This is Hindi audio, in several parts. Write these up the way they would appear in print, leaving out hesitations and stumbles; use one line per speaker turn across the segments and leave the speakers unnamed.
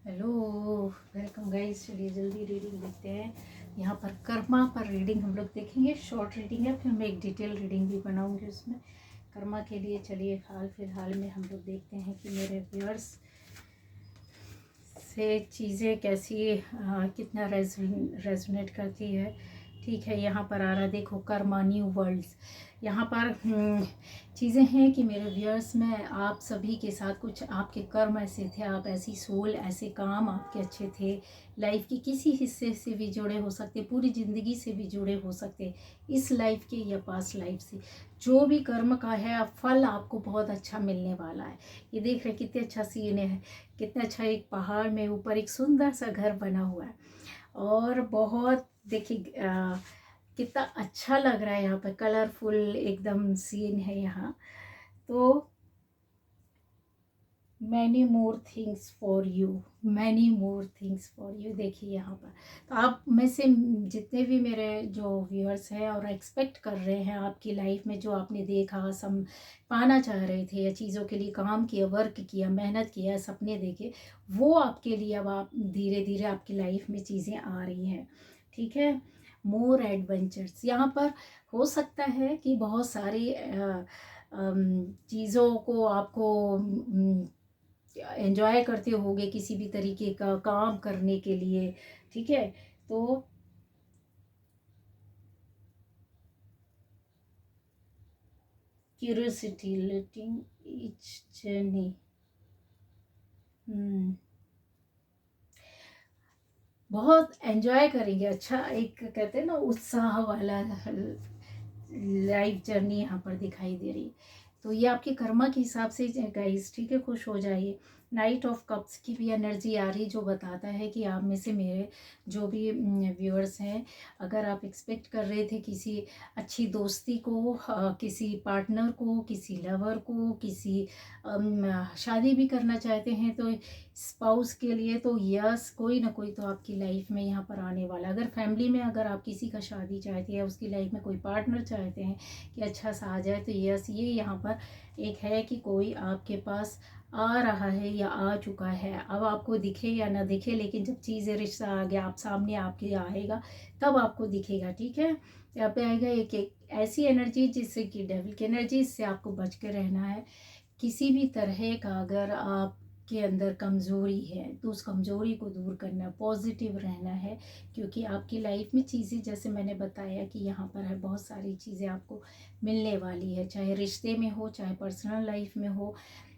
Hello, welcome guys. चलिए जल्दी रीडिंग देखते हैं। यहाँ पर कर्मा पर रीडिंग हम लोग देखेंगे। शॉर्ट रीडिंग है, फिर मैं एक डिटेल रीडिंग भी बनाऊंगी उसमें। कर्मा के लिए चलिए हाल फिलहाल में हम लोग देखते हैं कि मेरे व्यूअर्स से चीज़ें कैसी कितना रेजोनेट करती है। ठीक है, यहाँ पर आ रहा देखो कर्मा न्यू वर्ल्ड्स। यहाँ पर चीज़ें हैं कि मेरे व्यूअर्स में आप सभी के साथ कुछ आपके कर्म ऐसे थे, आप ऐसी सोल, ऐसे काम आपके अच्छे थे। लाइफ के किसी हिस्से से भी जुड़े हो सकते, पूरी ज़िंदगी से भी जुड़े हो सकते, इस लाइफ के या पास्ट लाइफ से। जो भी कर्म का है फल आपको बहुत अच्छा मिलने वाला है। ये देख रहे कितने अच्छा सीन है, कितना अच्छा। एक पहाड़ में ऊपर एक सुंदर सा घर बना हुआ है और बहुत देखिए कितना अच्छा लग रहा है। यहाँ पर कलरफुल एकदम सीन है यहाँ। तो many more things for you, many more things for you. देखिए यहाँ पर तो आप में से जितने भी मेरे जो व्यूअर्स हैं और एक्सपेक्ट कर रहे हैं आपकी लाइफ में, जो आपने देखा, सम पाना चाह रहे थे या चीज़ों के लिए काम किया, वर्क किया, मेहनत किया, सपने देखे, वो आपके लिए अब आप धीरे धीरे आपकी लाइफ में चीज़ें आ रही हैं। ठीक है, मोर एडवेंचर्स। यहाँ पर हो सकता है कि बहुत सारी चीज़ों को आपको एंजॉय करते होगे किसी भी तरीके का काम करने के लिए। ठीक है, तो क्यूरियोसिटी लेटिंग ईच जर्नी। बहुत एंजॉय करेंगे। अच्छा, एक कहते हैं ना उत्साह वाला लाइफ जर्नी यहाँ पर दिखाई दे रही है। तो ये आपके कर्मा के हिसाब से गाइस, ठीक है, खुश हो जाइए। नाइट ऑफ कप्स की भी एनर्जी आ रही, जो बताता है कि आप में से मेरे जो भी व्यूअर्स हैं, अगर आप एक्सपेक्ट कर रहे थे किसी अच्छी दोस्ती को, किसी पार्टनर को, किसी लवर को, किसी शादी भी करना चाहते हैं, तो स्पाउस के लिए तो यस, कोई ना कोई तो आपकी लाइफ में यहाँ पर आने वाला। अगर फैमिली में अगर आप किसी का शादी चाहते हैं, उसकी लाइफ में कोई पार्टनर चाहते हैं कि अच्छा सा आ जाए, तो यस, ये यहाँ पर एक है कि कोई आपके पास आ रहा है या आ चुका है। अब आपको दिखे या ना दिखे, लेकिन जब चीज़ें रिश्ता आ गया, आप सामने आपके आएगा, तब आपको दिखेगा। ठीक है, यहाँ पे आएगा एक ऐसी एनर्जी जिससे कि डेविल की एनर्जी, इससे आपको बच के रहना है। किसी भी तरह का अगर आपके अंदर कमज़ोरी है तो उस कमज़ोरी को दूर करना, पॉजिटिव रहना है। क्योंकि आपकी लाइफ में चीज़ें, जैसे मैंने बताया कि यहाँ पर है, बहुत सारी चीज़ें आपको मिलने वाली है, चाहे रिश्ते में हो, चाहे पर्सनल लाइफ में हो।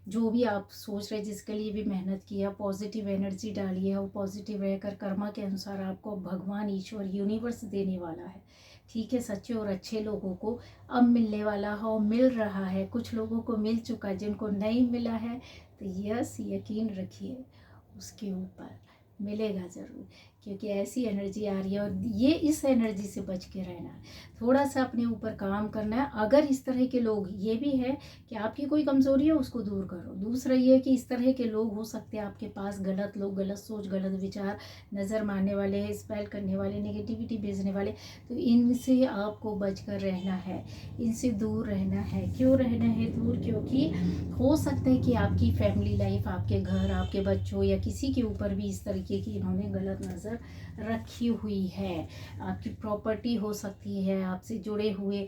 जो भी आप सोच रहे, जिसके लिए भी मेहनत किया, पॉजिटिव एनर्जी डालिए, वो पॉजिटिव रहकर कर्मा के अनुसार आपको भगवान, ईश्वर, यूनिवर्स देने वाला है। ठीक है, सच्चे और अच्छे लोगों को अब मिलने वाला हो, मिल रहा है। कुछ लोगों को मिल चुका, जिनको नहीं मिला है तो यस, यकीन रखिए उसके ऊपर मिलेगा ज़रूर। क्योंकि ऐसी एनर्जी आ रही है और ये इस एनर्जी से बच के रहना है। थोड़ा सा अपने ऊपर काम करना है। अगर इस तरह के लोग, ये भी है कि आपकी कोई कमज़ोरी है उसको दूर करो। दूसरा ये है कि इस तरह के लोग हो सकते हैं आपके पास, गलत लोग, गलत सोच, गलत विचार, नज़र मारने वाले, स्पेल करने वाले, नेगेटिविटी भेजने वाले, तो इनसे आपको बचकर रहना है, इनसे दूर रहना है। क्यों रहना है दूर? क्योंकि हो सकता है कि आपकी फैमिली लाइफ, आपके घर, आपके बच्चों या किसी के ऊपर भी इस तरीके की इन्होंने गलत नज़र रखी हुई है। आपकी प्रॉपर्टी हो सकती है, आपसे जुड़े हुए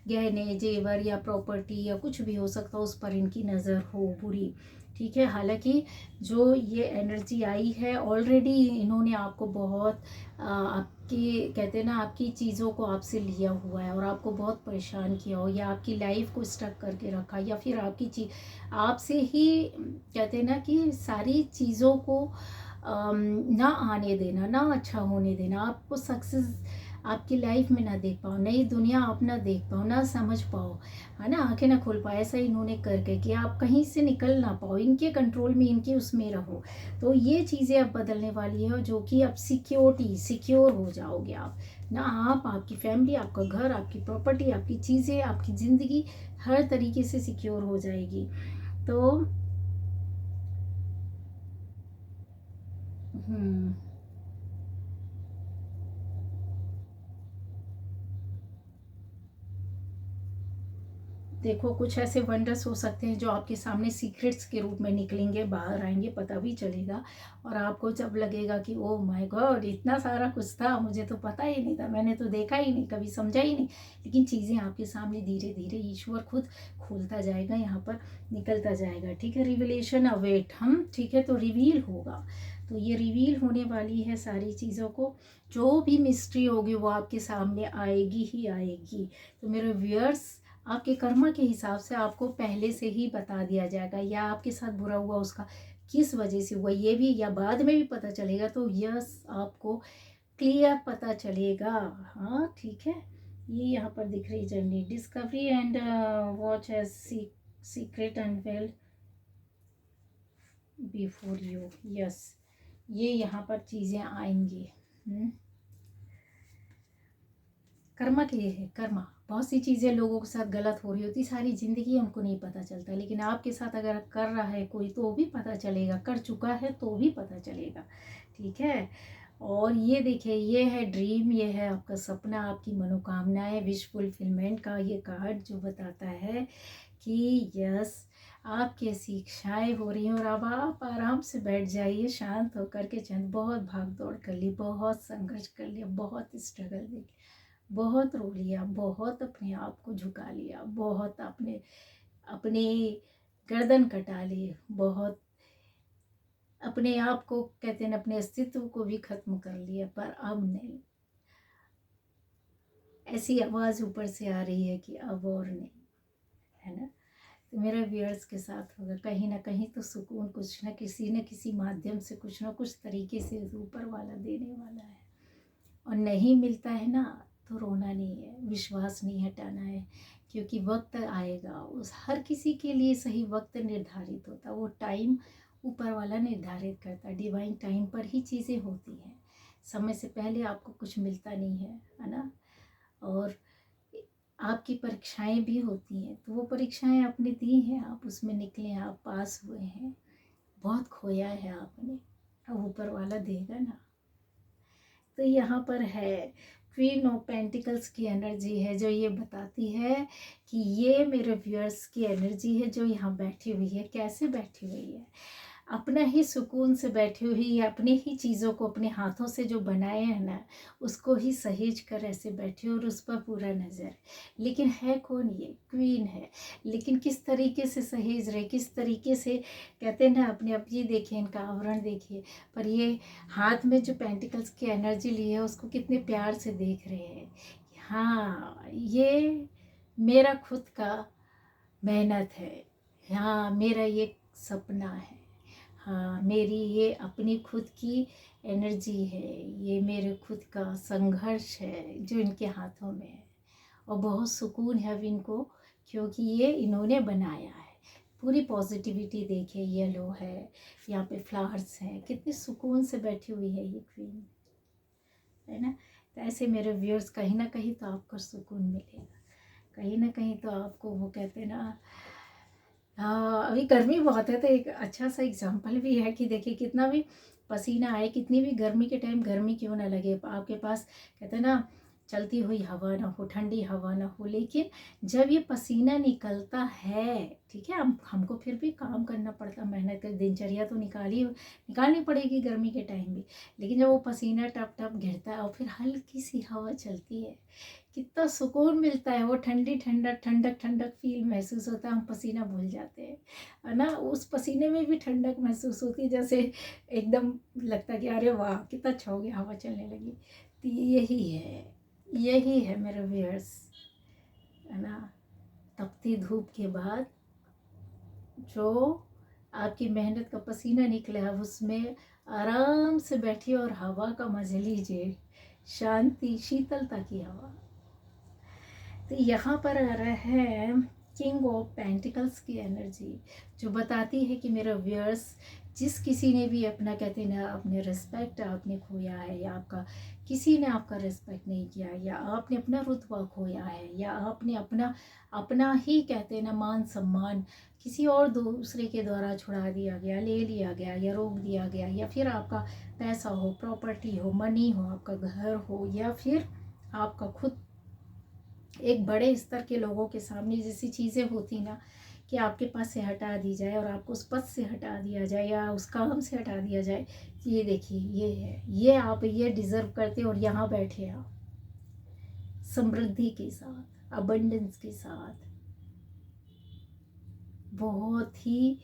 गहने जेवर या प्रॉपर्टी या कुछ भी हो सकता है, उस पर इनकी नज़र हो बुरी। ठीक है, हालांकि जो ये एनर्जी आई है ऑलरेडी, इन्होंने आपको बहुत आपकी, कहते हैं ना, आपकी चीज़ों को आपसे लिया हुआ है और आपको बहुत परेशान किया हो, या आपकी लाइफ को स्टक करके रखा, या फिर आपकी चीज आपसे ही, कहते हैं ना, कि सारी चीज़ों को ना आने देना, ना अच्छा होने देना, आपको सक्सेस आपकी लाइफ में ना देख पाओ, नई दुनिया आप ना देख पाओ, ना समझ पाओ, है ना, आंखें ना खोल पाए। ऐसा इन्होंने करके कि आप कहीं से निकल ना पाओ, इनके कंट्रोल में, इनके उसमें रहो। तो ये चीज़ें अब बदलने वाली है, जो कि अब सिक्योर हो जाओगे आप ना। आप, आपकी फैमिली, आपका घर, आपकी प्रॉपर्टी, आपकी चीज़ें, आपकी ज़िंदगी हर तरीके से सिक्योर हो जाएगी। तो हम्म देखो कुछ ऐसे वंडर्स हो सकते हैं जो आपके सामने सीक्रेट्स के रूप में निकलेंगे, बाहर आएंगे, पता भी चलेगा। और आपको जब लगेगा कि ओह माय गॉड, इतना सारा कुछ था, मुझे तो पता ही नहीं था, मैंने तो देखा ही नहीं, कभी समझा ही नहीं। लेकिन चीज़ें आपके सामने धीरे धीरे ईश्वर खुद खोलता जाएगा, यहाँ पर निकलता जाएगा। ठीक है, रिविलेशन अवेट हम, ठीक है, तो रिवील होगा। तो ये रिवील होने वाली है सारी चीज़ों को, जो भी मिस्ट्री होगी वो आपके सामने आएगी ही आएगी। तो मेरे व्यूअर्स, आपके कर्मा के हिसाब से आपको पहले से ही बता दिया जाएगा, या आपके साथ बुरा हुआ उसका किस वजह से हुआ ये भी, या बाद में भी पता चलेगा। तो यस, आपको क्लियर पता चलेगा। हाँ ठीक है, ये यहाँ पर दिख रही journey, discovery and watch as secret unveiled before you. Yes, ये यहाँ पर चीज़ें आएंगी। कर्मा के लिए है, कर्मा। बहुत सी चीज़ें लोगों के साथ गलत हो रही होती, सारी ज़िंदगी उनको नहीं पता चलता, लेकिन आपके साथ अगर कर रहा है कोई तो भी पता चलेगा, कर चुका है तो भी पता चलेगा। ठीक है, और ये देखिए, ये है ड्रीम, ये है आपका सपना, आपकी मनोकामनाएं, विश फुलफिलमेंट का ये कार्ड जो बताता है कि यस, आपकी ऐसी इच्छाएं हो रही हैं। और अब आप आराम से बैठ जाइए शांत होकर के, चंद बहुत भाग दौड़ कर ली, बहुत संघर्ष कर लिया, बहुत स्ट्रगल देख, बहुत रो लिया, बहुत अपने आप को झुका लिया, बहुत अपने अपने गर्दन कटा ली, बहुत अपने आप को कहते हैं अपने अस्तित्व को भी खत्म कर लिया, पर अब नहीं। ऐसी आवाज़ ऊपर से आ रही है कि अब और नहीं, है ना। तो मेरे व्यूअर्स के साथ होगा कहीं ना कहीं तो सुकून, कुछ न किसी माध्यम से, कुछ ना कुछ तरीके से ऊपर वाला देने वाला है। और नहीं मिलता है ना, तो रोना नहीं है, विश्वास नहीं हटाना है, क्योंकि वक्त आएगा। उस हर किसी के लिए सही वक्त निर्धारित होता, वो टाइम ऊपर वाला निर्धारित करता, डिवाइन टाइम पर ही चीज़ें होती हैं। समय से पहले आपको कुछ मिलता नहीं है ना। और आपकी परीक्षाएं भी होती हैं, तो वो परीक्षाएं आपने दी हैं, आप उसमें निकले, आप पास हुए हैं। बहुत खोया है आपने, अब ऊपर वाला देगा ना। तो यहाँ पर है क्वीन ऑफ पेंटिकल्स की एनर्जी है, जो ये बताती है कि ये मेरे व्यूअर्स की एनर्जी है जो यहाँ बैठी हुई है। कैसे बैठी हुई है, अपना ही सुकून से बैठी हुई है, अपने ही चीज़ों को अपने हाथों से जो बनाए हैं ना, उसको ही सहेज कर ऐसे बैठी, और उस पर पूरा नज़र। लेकिन है कौन, ये क्वीन है, लेकिन किस तरीके से सहेज रहे, किस तरीके से कहते हैं ना अपने आप। ये देखिए, इनका आवरण देखिए, पर ये हाथ में जो पेंटिकल्स की एनर्जी ली है उसको कितने प्यार से देख रहे हैं। हाँ, ये मेरा खुद का मेहनत है, हाँ मेरा ये सपना है, हाँ मेरी ये अपनी खुद की एनर्जी है, ये मेरे खुद का संघर्ष है जो इनके हाथों में है। और बहुत सुकून है अब इनको, क्योंकि ये इन्होंने बनाया है। पूरी पॉजिटिविटी देखिए, येलो है, यहाँ पे फ्लावर्स हैं, कितने सुकून से बैठी हुई है ये क्वीन, है ना। तो ऐसे मेरे व्यूअर्स, कहीं ना कहीं तो आपको सुकून मिलेगा, कहीं ना कहीं तो आपको, वो कहते हैं ना, हाँ अभी गर्मी बहुत है, तो एक अच्छा सा एग्जाम्पल भी है कि देखिए कितना भी पसीना आए, कितनी भी गर्मी के टाइम गर्मी क्यों ना लगे, आपके पास कहते हैं ना चलती हुई हवा ना हो, ठंडी हवा ना हो, लेकिन जब ये पसीना निकलता है, ठीक है, हमको फिर भी काम करना पड़ता, मेहनत कर, दिनचर्या तो निकालनी पड़ेगी गर्मी के टाइम भी। लेकिन जब वो पसीना टप टप गिरता है और फिर हल्की सी हवा चलती है, कितना सुकून मिलता है, वो ठंडी ठंडक ठंडक ठंडक फील महसूस होता है, हम पसीना भूल जाते हैं, है ना। उस पसीने में भी ठंडक महसूस होती है, जैसे एकदम लगता है कि अरे वाह कितना अच्छा हो गया, हवा चलने लगी। तो यही है मेरे व्यूअर्स, है ना। तपती धूप के बाद जो आपकी मेहनत का पसीना निकला है, उसमें आराम से बैठिए और हवा का मज़े लीजिए, शांति, शीतलता की हवा। तो यहाँ पर आ रहा है किंग ऑफ पेंटिकल्स की एनर्जी, जो बताती है कि मेरा व्यूअर्स, जिस किसी ने भी अपना कहते हैं ना अपने रिस्पेक्ट आपने खोया है, या आपका किसी ने आपका रिस्पेक्ट नहीं किया, या आपने अपना रुतबा खोया है, या आपने अपना ही कहते हैं ना मान सम्मान किसी और दूसरे के द्वारा छुड़ा दिया गया, ले लिया गया, या रोक दिया गया, या फिर आपका पैसा हो, प्रॉपर्टी हो, मनी हो, आपका घर हो, या फिर आपका खुद एक बड़े स्तर के लोगों के सामने जैसी चीज़ें होती ना कि आपके पास से हटा दी जाए और आपको उस पद से हटा दिया जाए या उस काम से हटा दिया जाए कि ये देखिए ये है, ये आप ये डिज़र्व करते और यहाँ बैठे आप समृद्धि के साथ, अबंडेंस के साथ, बहुत ही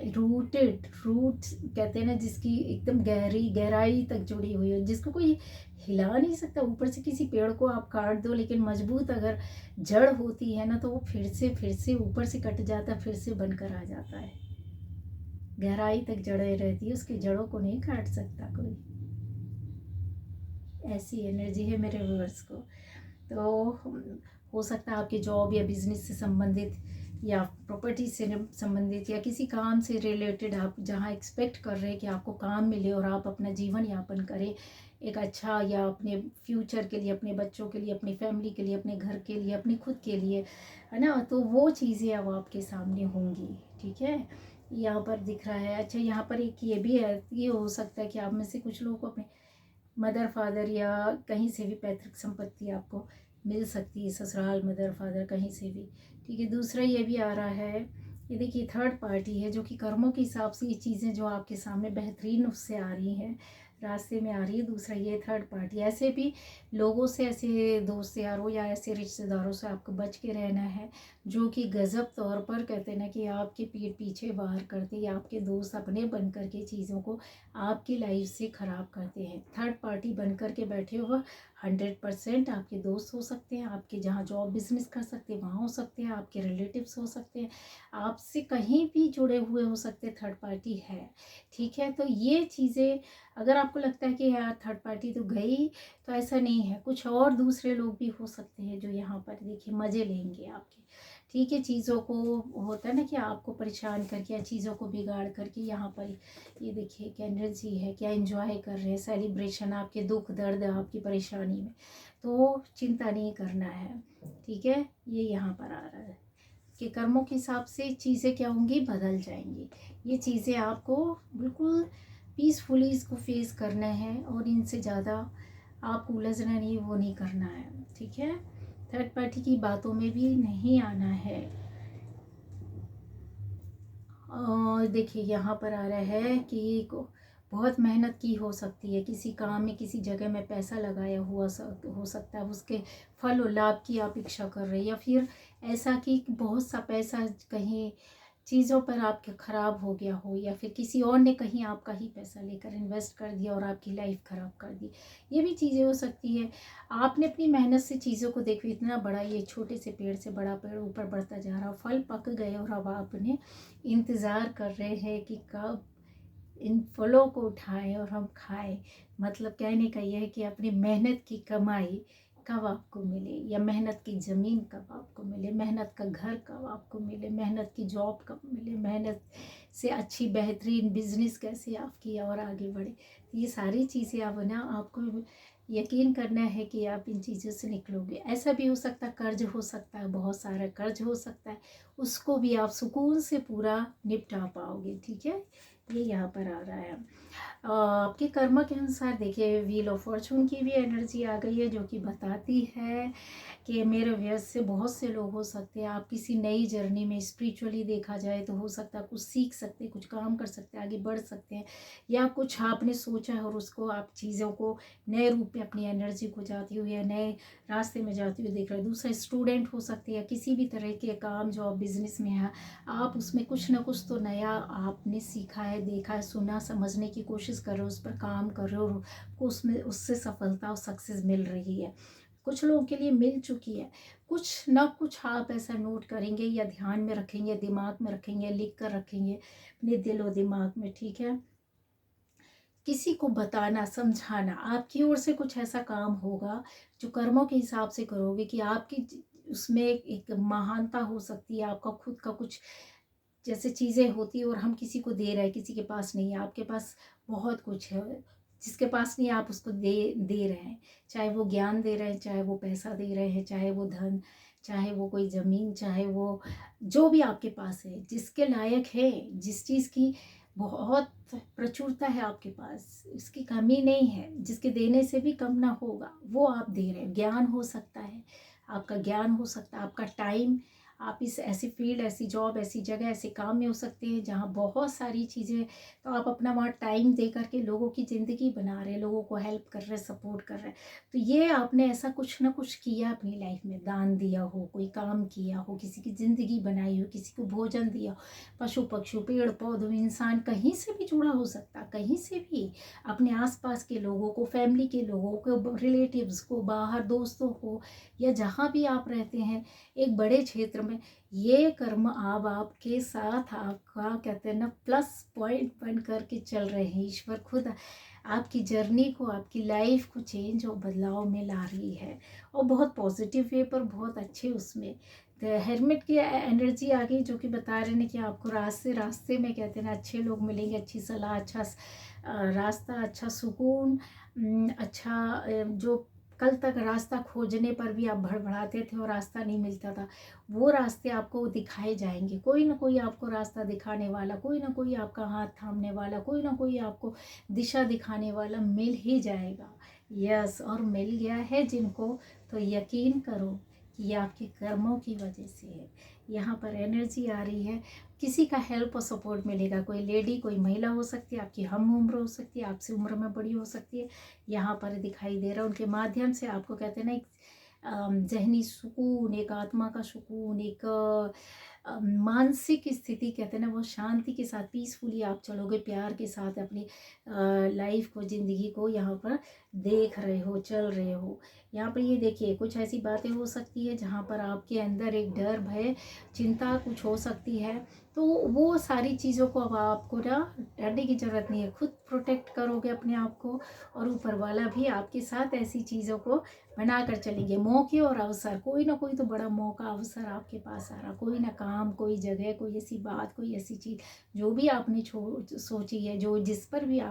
रूट्स कहते हैं ना, जिसकी एकदम गहराई तक जुड़ी हुई है, जिसको कोई हिला नहीं सकता। ऊपर से किसी पेड़ को आप काट दो, लेकिन मजबूत अगर जड़ होती है ना, तो वो फिर से ऊपर से कट जाता, फिर से बनकर आ जाता है। गहराई तक जड़ें रहती है, उसकी जड़ों को नहीं काट सकता कोई। ऐसी एनर्जी है मेरे व्यूअर्स को। तो हो सकता है आपके जॉब या बिजनेस से संबंधित या प्रॉपर्टी से संबंधित या किसी काम से रिलेटेड आप जहाँ एक्सपेक्ट कर रहे हैं कि आपको काम मिले और आप अपना जीवन यापन करें एक अच्छा, या अपने फ्यूचर के लिए, अपने बच्चों के लिए, अपनी फैमिली के लिए, अपने घर के लिए, अपनी खुद के लिए, है ना, तो वो चीज़ें अब आपके सामने होंगी। ठीक है, यहाँ पर दिख रहा है। अच्छा, यहाँ पर एक ये भी है, ये हो सकता है कि आप में से कुछ लोगों को अपने मदर फादर या कहीं से भी पैतृक संपत्ति आपको मिल सकती है, ससुराल मदर फादर कहीं से भी। ठीक है, दूसरा ये भी आ रहा है, ये देखिए थर्ड पार्टी है जो कि कर्मों के हिसाब से ये चीज़ें जो आपके सामने बेहतरीन उससे आ रही हैं, रास्ते में आ रही है। दूसरा ये थर्ड पार्टी, ऐसे भी लोगों से, ऐसे दोस्त यारों या ऐसे रिश्तेदारों से आपको बच के रहना है जो कि गजब तौर पर कहते हैं ना कि आपके पीठ पीछे वार करते या आपके दोस्त अपने बन करके चीज़ों को आपकी लाइफ से ख़राब करते हैं। थर्ड पार्टी बन कर के बैठे हुए 100% आपके दोस्त हो सकते हैं, आपके जहाँ जॉब बिजनेस कर सकते हैं वहाँ हो सकते हैं, आपके रिलेटिव्स हो सकते हैं, आपसे कहीं भी जुड़े हुए हो सकते हैं, थर्ड पार्टी है। ठीक है, तो ये चीज़ें अगर आपको लगता है कि यार थर्ड पार्टी तो गई, तो ऐसा नहीं है, कुछ और दूसरे लोग भी हो सकते हैं जो यहाँ पर देखिए मज़े लेंगे आपके। ठीक है, चीज़ों को होता है ना कि आपको परेशान करके या चीज़ों को बिगाड़ करके यहाँ पर ये देखिए क्या एनर्जी है, क्या एंजॉय कर रहे हैं, सेलिब्रेशन आपके दुख दर्द आपकी परेशानी में, तो चिंता नहीं करना है। ठीक है, ये यहाँ पर आ रहा है कि कर्मों के हिसाब से चीज़ें क्या होंगी, बदल जाएंगी। ये चीज़ें आपको बिल्कुल पीसफुली इसको फेस करना है और इनसे ज़्यादा आपको उलझना नहीं, वो नहीं करना है। ठीक है, थर्ड पार्टी की बातों में भी नहीं आना है। और देखिए यहाँ पर आ रहा है कि बहुत मेहनत की हो सकती है, किसी काम में किसी जगह में पैसा लगाया हुआ हो सकता है, उसके फल और लाभ की आप इच्छा कर रहे हैं, या फिर ऐसा कि बहुत सा पैसा कहीं चीज़ों पर आपके ख़राब हो गया हो, या फिर किसी और ने कहीं आपका ही पैसा लेकर इन्वेस्ट कर दिया और आपकी लाइफ ख़राब कर दी। ये भी चीज़ें हो सकती है। आपने अपनी मेहनत से चीज़ों को देखो, इतना बड़ा ये छोटे से पेड़ से बड़ा पेड़ ऊपर बढ़ता जा रहा, फल पक गए और अब आपने इंतज़ार कर रहे हैं कि कब इन फलों को उठाएं और हम खाएं। मतलब कहने का यह है कि अपनी मेहनत की कमाई कब आपको मिले, या मेहनत की ज़मीन कब आपको मिले, मेहनत का घर कब आपको मिले, मेहनत की जॉब कब मिले, मेहनत से अच्छी बेहतरीन बिजनेस कैसे आपकी और आगे बढ़े। ये सारी चीज़ें अब ना आपको यकीन करना है कि आप इन चीज़ों से निकलोगे। ऐसा भी हो सकता है कर्ज हो सकता है, बहुत सारा कर्ज हो सकता है, उसको भी आप सुकून से पूरा निपटा पाओगे। ठीक है, ये यहाँ पर आ रहा है। आपके कर्म के अनुसार देखिए व्हील ऑफ फॉर्चून की भी एनर्जी आ गई है जो कि बताती है कि मेरे व्यस्त से बहुत से लोग हो सकते हैं, आप किसी नई जर्नी में स्पिरिचुअली देखा जाए तो हो सकता है कुछ सीख सकते हैं, कुछ काम कर सकते हैं, आगे बढ़ सकते हैं, या कुछ आपने सोचा है और उसको आप चीज़ों को नए रूप में अपनी एनर्जी को जाती हुई या नए रास्ते में जाती हुई देख रहे हैं। दूसरा स्टूडेंट हो सकते हैं, किसी भी तरह के काम जॉब बिजनेस में है, आप उसमें कुछ ना कुछ तो नया आपने सीखा है, देखा है, सुना, समझने की कोशिश कर रहे हो, उस पर काम कर रहे हो और उसमें उससे सफलता और सक्सेस मिल रही है। कुछ लोगों के लिए मिल चुकी है, कुछ ना कुछ आप ऐसा नोट करेंगे या ध्यान में रखेंगे, दिमाग में रखेंगे, लिख कर रखेंगे अपने दिल और दिमाग में। ठीक है, किसी को बताना, समझाना, आपकी ओर से कुछ ऐसा काम होगा जो कर्मों के हिसाब से करोगे कि आपकी उसमें एक महानता हो सकती है, आपका खुद का कुछ जैसे चीज़ें होती है और हम किसी को दे रहे हैं, किसी के पास नहीं है, आपके पास बहुत कुछ है, जिसके पास नहीं आप उसको दे रहे हैं, चाहे वो ज्ञान दे रहे हैं, चाहे वो पैसा दे रहे हैं, चाहे वो धन, चाहे वो कोई ज़मीन, चाहे वो जो भी आपके पास है, जिसके लायक है, जिस चीज़ की बहुत प्रचुरता है आपके पास, इसकी कमी नहीं है, जिसके देने से भी कम ना होगा वो आप दे रहे हैं। ज्ञान हो सकता है, आपका ज्ञान हो सकता है, आपका टाइम, आप इस ऐसी फील्ड, ऐसी जॉब, ऐसी जगह, ऐसे काम में हो सकते हैं जहाँ बहुत सारी चीज़ें, तो आप अपना वहाँ टाइम दे करके लोगों की ज़िंदगी बना रहे हैं, लोगों को हेल्प कर रहे हैं, सपोर्ट कर रहे हैं। तो ये आपने ऐसा कुछ ना कुछ किया अपनी लाइफ में, दान दिया हो, कोई काम किया हो, किसी की ज़िंदगी बनाई हो, किसी को भोजन दिया हो, पशु पक्षी, पेड़ पौधों, इंसान, कहीं से भी जुड़ा हो सकता, कहीं से भी, अपने आसपास के लोगों को, फैमिली के लोगों को, रिलेटिव्स को, बाहर दोस्तों को, या जहाँ भी आप रहते हैं एक बड़े क्षेत्र में, ये कर्म अब आपके साथ आपका कहते हैं ना प्लस पॉइंट बन करके चल रहे हैं। ईश्वर खुद आपकी जर्नी को, आपकी लाइफ को चेंज और बदलाव में ला रही है, और बहुत पॉजिटिव वे पर, बहुत अच्छे उसमें हेरमिट की एनर्जी आ गई, जो कि बता रहे हैं कि आपको रास्ते रास्ते में कहते हैं ना अच्छे लोग मिलेंगे, अच्छी सलाह, अच्छा रास्ता, अच्छा सुकून, अच्छा जो कल तक रास्ता खोजने पर भी आप भड़बड़ाते थे और रास्ता नहीं मिलता था, वो रास्ते आपको दिखाए जाएंगे। कोई ना कोई आपको रास्ता दिखाने वाला, कोई ना कोई आपका हाथ थामने वाला, कोई ना कोई आपको दिशा दिखाने वाला मिल ही जाएगा। यस, और मिल गया है जिनको, तो यकीन करो कि ये आपके कर्मों की वजह से है। यहाँ पर एनर्जी आ रही है, किसी का हेल्प और सपोर्ट मिलेगा, कोई लेडी, कोई महिला हो सकती है, आपकी हम उम्र हो सकती है, आपसे उम्र में बड़ी हो सकती है, यहाँ पर दिखाई दे रहा है। उनके माध्यम से आपको कहते हैं ना एक जहनी सुकून, एक आत्मा का सुकून, एक मानसिक स्थिति कहते हैं ना वो शांति के साथ, पीसफुली आप चलोगे, प्यार के साथ अपनी लाइफ को, ज़िंदगी को यहाँ पर देख रहे हो, चल रहे हो। यहाँ पर ये देखिए कुछ ऐसी बातें हो सकती है जहाँ पर आपके अंदर एक डर, भय, चिंता कुछ हो सकती है, तो वो सारी चीज़ों को अब आपको ना डरने की ज़रूरत नहीं है, खुद प्रोटेक्ट करोगे अपने आप को, और ऊपर वाला भी आपके साथ ऐसी चीज़ों को बना कर चलेंगे। मौके और अवसर, कोई ना कोई तो बड़ा मौका, अवसर आपके पास आ रहा, कोई ना काम, कोई जगह, कोई ऐसी बात, कोई ऐसी चीज़ जो भी आपने सोची है, जो जिस पर भी आप